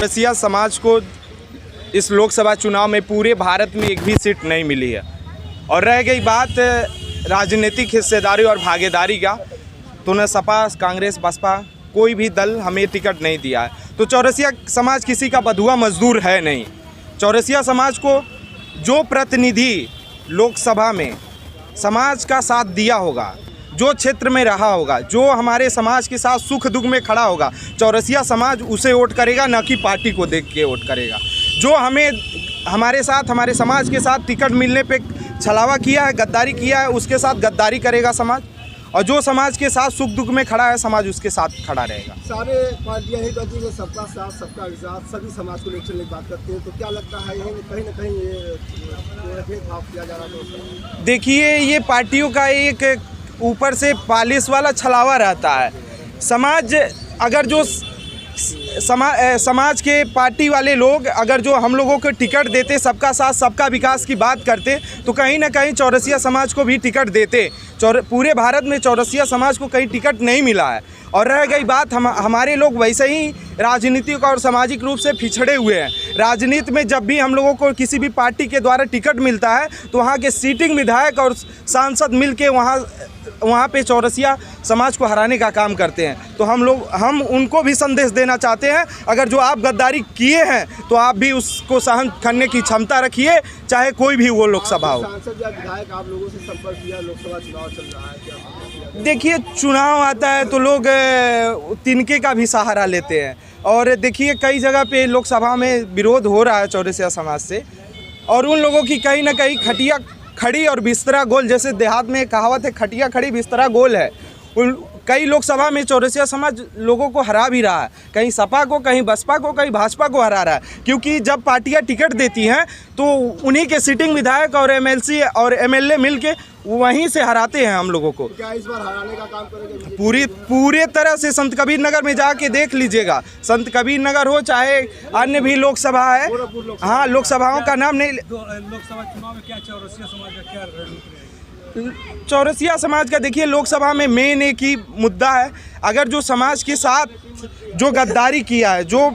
चौरसिया समाज को इस लोकसभा चुनाव में पूरे भारत में एक भी सीट नहीं मिली है। और रह गई बात राजनीतिक हिस्सेदारी और भागीदारी का, तो न सपा, कांग्रेस, बसपा कोई भी दल हमें टिकट नहीं दिया है। तो चौरसिया समाज किसी का बंधुआ मजदूर है नहीं। चौरसिया समाज को जो प्रतिनिधि लोकसभा में समाज का साथ दिया होगा, जो क्षेत्र में रहा होगा, जो हमारे समाज के साथ सुख दुख में खड़ा होगा, चौरसिया समाज उसे वोट करेगा, ना कि पार्टी को देख के वोट करेगा। जो हमारे साथ, हमारे समाज के साथ टिकट मिलने पे छलावा किया है, गद्दारी किया है, उसके साथ गद्दारी करेगा समाज। और जो समाज के साथ सुख दुख में खड़ा है, समाज उसके साथ खड़ा रहेगा। सारे पार्टियां ही कहती हैं सबका साथ सबका विकास, सभी समाज को लेकर चलने की बात करते हैं, तो क्या लगता है कहीं ना कहीं ये भेदभाव किया जा रहा है? देखिए, ये पार्टियों का एक ऊपर से पालिश वाला छलावा रहता है। समाज अगर जो समाज के पार्टी वाले लोग अगर जो हम लोगों को टिकट देते, सबका साथ सबका विकास की बात करते, तो कहीं ना कहीं चौरसिया समाज को भी टिकट देते। पूरे भारत में चौरसिया समाज को कहीं टिकट नहीं मिला है। और रह गई बात, हमारे लोग वैसे ही राजनीतिक और सामाजिक रूप से पिछड़े हुए हैं। राजनीति में जब भी हम लोगों को किसी भी पार्टी के द्वारा टिकट मिलता है, तो वहाँ के सीटिंग विधायक और सांसद मिल के वहाँ पे चौरसिया समाज को हराने का काम करते हैं। तो हम उनको भी संदेश देना चाहते हैं, अगर जो आप गद्दारी किए हैं तो आप भी उसको सहन करने की क्षमता रखिए, चाहे कोई भी वो लोकसभा हो। सांसद या विधायक आप लोगों से संपर्क किया, लोकसभा चुनाव चल रहा है, क्या? देखिए, चुनाव आता है तो लोग तिनके का भी सहारा लेते हैं। और देखिए, कई जगह पे लोकसभा में विरोध हो रहा है चौरसिया समाज से, और उन लोगों की कहीं ना कहीं खटिया खड़ी और बिस्तरा गोल, जैसे देहात में कहावत है, खटिया खड़ी बिस्तरा गोल है। कई लोकसभा में चौरसिया समाज लोगों को हरा भी रहा है, कहीं सपा को, कहीं बसपा को, कहीं भाजपा को हरा रहा है। क्योंकि जब पार्टियां टिकट देती हैं तो उन्हीं के सिटिंग विधायक और एमएलसी और एमएलए मिलके वहीं से हराते हैं हम लोगों को। क्या इस बार हराने का काम करेंगे? पूरे तरह से संत कबीर नगर में जाके देख लीजिएगा। संत कबीर नगर हो, चाहे अन्य भी लोकसभा है, हाँ, लोकसभाओं का नाम नहीं। लोकसभा चुनाव में क्या चौरसिया समाज का क्या रणनीति रहेगी? चौरसिया समाज का देखिए, लोकसभा में मेन एक ही मुद्दा है, अगर जो समाज के साथ जो गद्दारी किया है, जो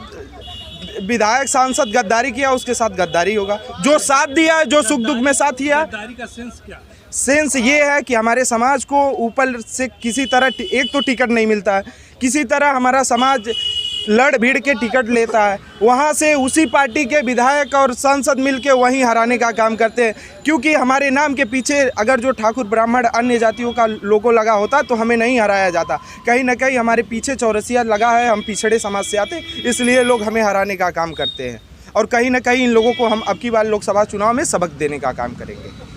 विधायक सांसद गद्दारी किया, उसके साथ गद्दारी होगा। जो साथ दिया है, जो सुख दुख में साथ दिया। गद्दारी का सेंस क्या? सेंस ये है कि हमारे समाज को ऊपर से किसी तरह एक तो टिकट नहीं मिलता है, किसी तरह हमारा समाज लड़ भीड़ के टिकट लेता है, वहाँ से उसी पार्टी के विधायक और सांसद मिलके वहीं हराने का काम करते हैं। क्योंकि हमारे नाम के पीछे अगर जो ठाकुर, ब्राह्मण, अन्य जातियों का लोगो लगा होता तो हमें नहीं हराया जाता। कहीं ना कहीं हमारे पीछे चौरसिया लगा है, हम पिछड़े समाज से आते, इसलिए लोग हमें हराने का काम करते हैं। और कहीं ना कहीं इन लोगों को हम अब की बार लोकसभा चुनाव में सबक देने का काम करेंगे।